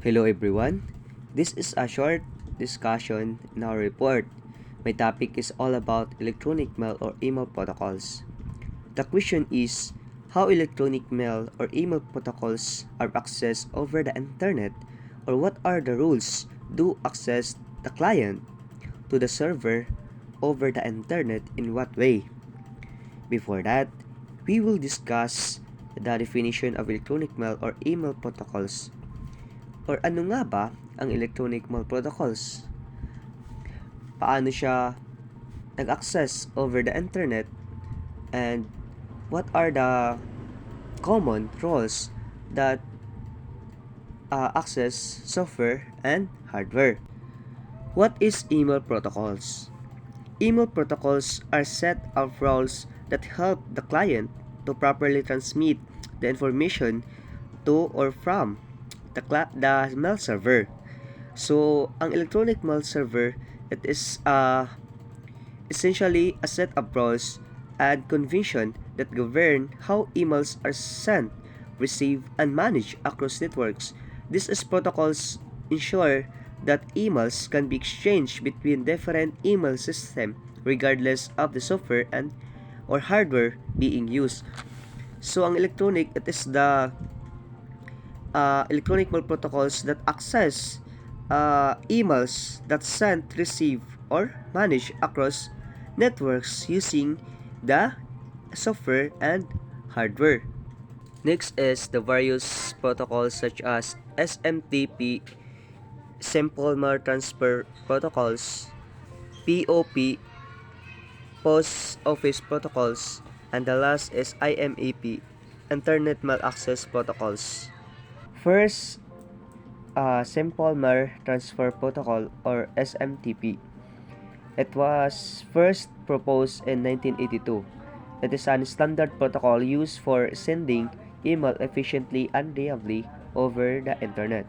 Hello everyone. This is a short discussion in our report. My topic is all about electronic mail or email protocols. The question is how electronic mail or email protocols are accessed over the internet, or what are the rules to access the client to the server over the internet, in what way. Before that, we will discuss the definition of electronic mail or email protocols. Or ano nga ba ang electronic mail protocols? Paano siya nag-access over the internet, and what are the common roles that access software and hardware? What is email protocols? Email protocols are set of rules that help the client to properly transmit the information to or from the mail server. So, ang electronic mail server, it is essentially a set of rules and convention that govern how emails are sent, received, and managed across networks. These protocols ensure that emails can be exchanged between different email systems regardless of the software and or hardware being used. So, ang electronic, it is the electronic mail protocols that access emails that sent, receive, or manage across networks using the software and hardware. Next is the various protocols such as SMTP, Simple Mail Transfer Protocols, POP, Post Office Protocols, and the last is IMAP, Internet Mail Access Protocols. First, Simple Mail Transfer Protocol or SMTP. It was first proposed in 1982. It is a standard protocol used for sending email efficiently and reliably over the internet.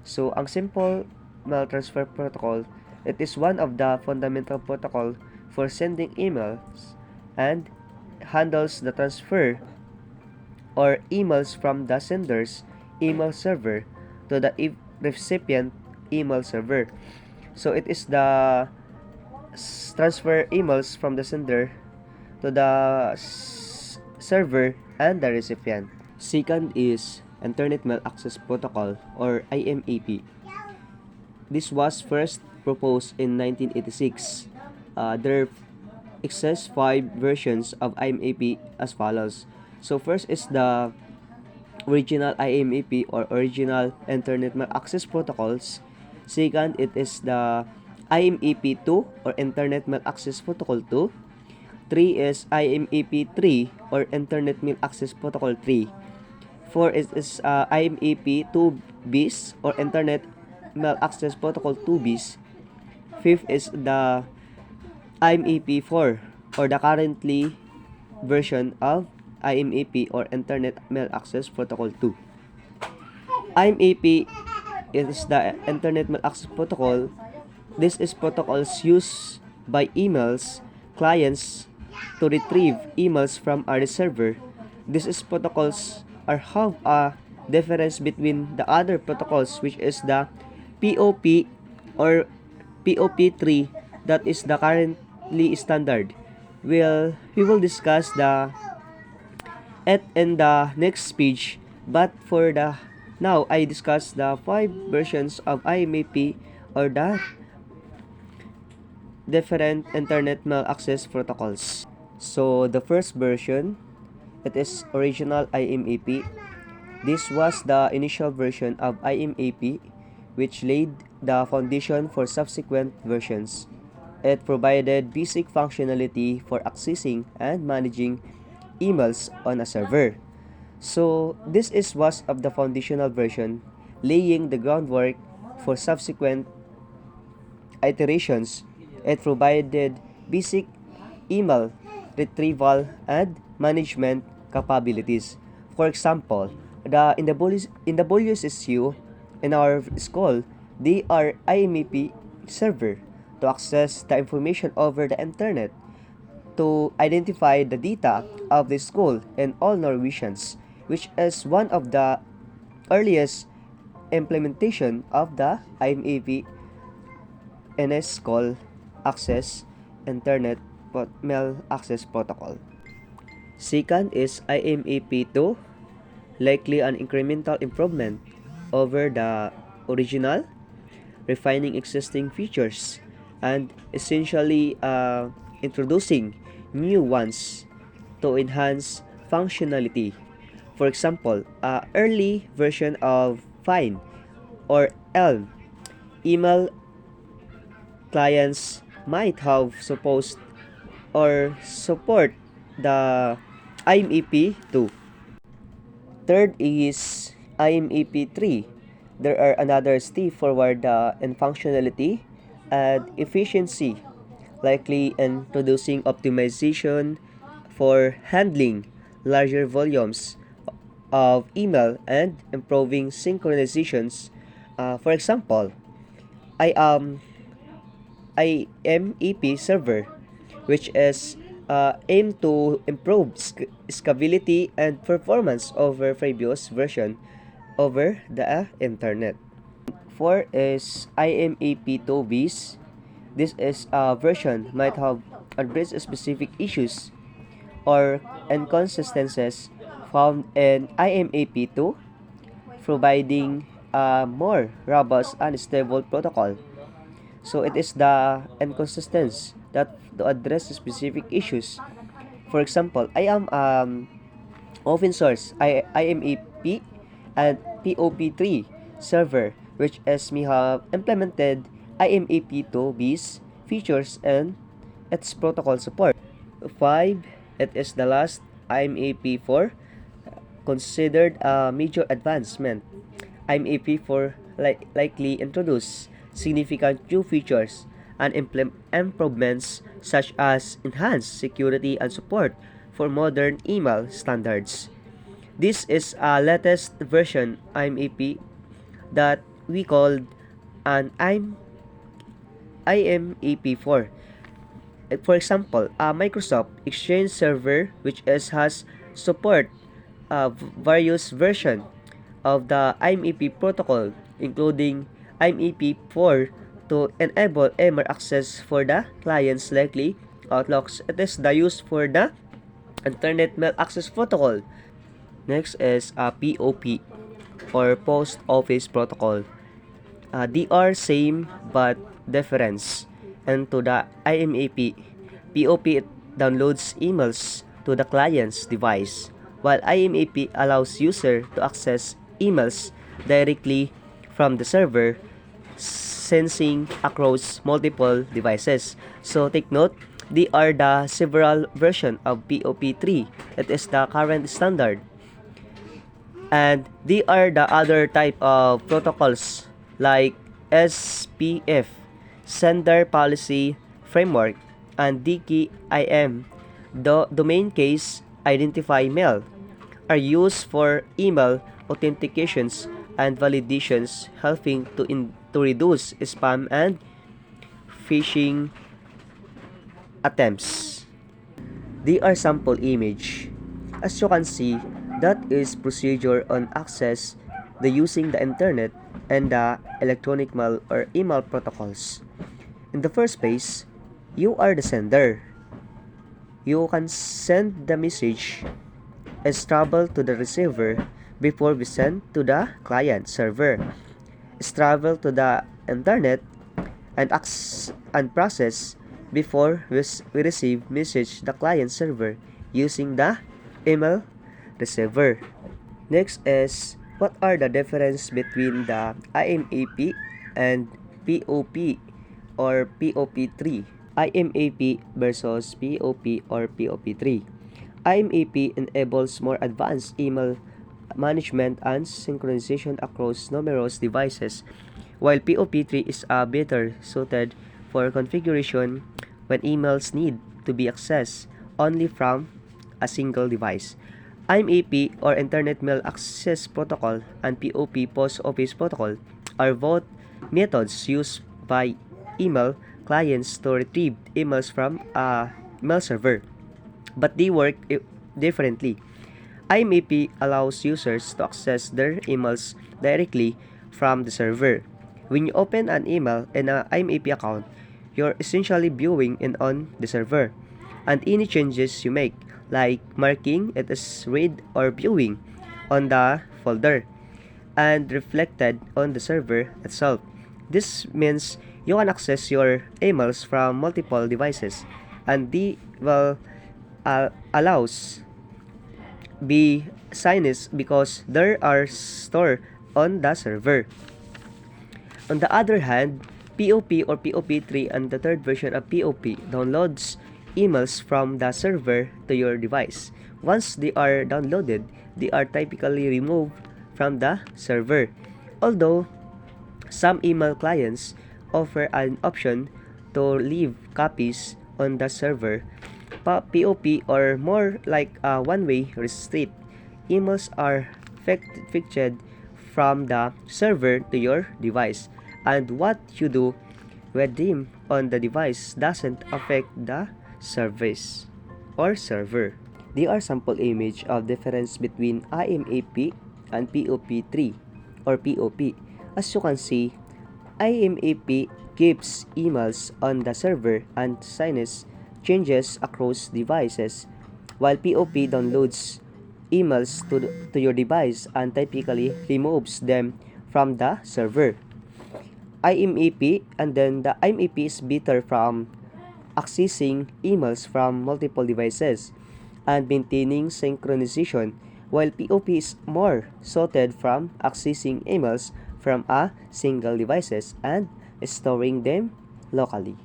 So, ang Simple Mail Transfer Protocol, it is one of the fundamental protocol for sending emails and handles the transfer or emails from the sender's email server to the recipient email server. So it is the transfer emails from the sender to the server and the recipient. Second is Internet Mail Access Protocol or IMAP. This was first proposed in 1986. There exists 5 versions of IMAP as follows. So first is the original IMAP or original Internet Mail Access Protocols. Second, it is the IMAP 2 or Internet Mail Access Protocol 2. 3 is IMAP 3 or Internet Mail Access Protocol 3. 4 is IMAP 2 bis or Internet Mail Access Protocol 2 bis. 5th is the IMAP 4 or the currently version of IMAP or Internet Mail Access Protocol 2. IMAP is the Internet Mail Access Protocol. This is protocols used by emails clients to retrieve emails from our server. These protocols have a difference between the other protocols, which is the POP or POP3 that is the currently standard. We will discuss it in the next page, but for the now I discuss the 5 versions of IMAP or the different internet mail access protocols. So the first version, it is original IMAP. This was the initial version of IMAP which laid the foundation for subsequent versions. It provided basic functionality for accessing and managing emails on a server. So this was of the foundational version, laying the groundwork for subsequent iterations. It provided basic email retrieval and management capabilities. For example, in the WSSU in our school, they are IMAP server to access the information over the internet, to identify the data of the school and all Norwegians, which is one of the earliest implementation of the IMAP NS call access internet mail access protocol. Second is IMAP2, likely an incremental improvement over the original, refining existing features and essentially introducing new ones to enhance functionality. For example, early version of Fine or ELM email clients might have supposed or support the IMEP2. Third is IMEP3. There are another step forward in functionality and efficiency, likely introducing optimization for handling larger volumes of email and improving synchronizations. For example, I IMEP server, which is aimed to improve scalability and performance over previous version over the internet. Four is IMEP2Bs. This is a version might have addressed specific issues or inconsistencies found in IMEP2, providing a more robust and stable protocol. So it is the inconsistency that to address specific issues. For example, I am open source IMAP and POP3 server, which is we have implemented IMAP2B's features and its protocol support. 5. It is the last IMAP4 considered a major advancement. IMAP4 likely introduce significant new features and improvements such as enhanced security and support for modern email standards. This is a latest version IMAP that we called an IMAP4. For example, a Microsoft Exchange server which has support various version of the IMAP protocol, including IMAP4 to enable MR access for the clients likely outlooks. It is the use for the Internet Mail Access Protocol. Next is POP or Post Office Protocol. They are same but difference. And to the IMAP, POP downloads emails to the client's device, while IMAP allows user to access emails directly from the server, sensing across multiple devices. So take note, they are the several version of POP3. It is the current standard. And they are the other type of protocols like SPF, Sender Policy Framework, and DKIM, the domain case identify mail, are used for email authentications and validations, helping to reduce spam and phishing attempts. They are sample image. As you can see, that is procedure on access the using the internet and the electronic mail or email protocols. In the first place, you are the sender. You can send the message as travel to the receiver before we send to the client server. It's travel to the internet and process before we receive message the client server using the email receiver. Next is what are the difference between the IMAP and POP or POP3? IMAP versus POP or POP3. IMAP enables more advanced email management and synchronization across numerous devices, while POP3 is better suited for configuration when emails need to be accessed only from a single device. IMAP or Internet Mail Access Protocol and POP Post Office Protocol are both methods used by email clients to retrieve emails from a mail server, but they work differently. IMAP allows users to access their emails directly from the server. When you open an email in an IMAP account, you're essentially viewing it on the server, and any changes you make, like marking it as read or viewing on the folder, and reflected on the server itself. This means you can access your emails from multiple devices, and the allows be signs because they are stored on the server. On the other hand, POP or POP3 and the third version of POP downloads emails from the server to your device. Once they are downloaded, they are typically removed from the server. Although some email clients offer an option to leave copies on the server, POP or more like a one-way receipt. Emails are fetched from the server to your device, and what you do with them on the device doesn't affect the service or server. There are sample image of difference between IMAP and POP3 or POP. As you can see, IMAP keeps emails on the server and signs changes across devices, while POP downloads emails to your device and typically removes them from the server. IMAP and then the IMAP is better from accessing emails from multiple devices and maintaining synchronization, while POP is more suited from accessing emails from a single devices and storing them locally.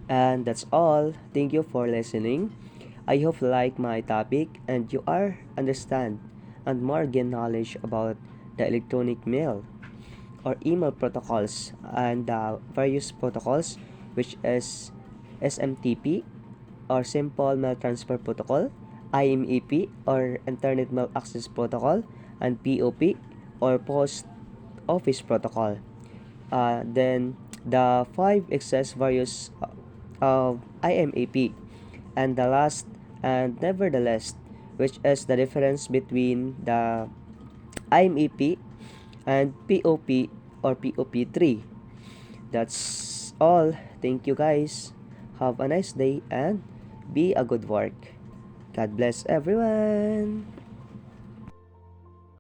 And that's all. Thank you for listening. I hope you like my topic and you are understand and more gain knowledge about the electronic mail or email protocols and the various protocols, which is SMTP or Simple Mail Transfer Protocol, IMAP or Internet Mail Access Protocol, and POP or Post Office Protocol. Then the five excess various of IMAP, and the last and nevertheless, which is the difference between the IMAP and POP or POP3. That's all. Thank you guys. Have a nice day and be a good work. God bless everyone.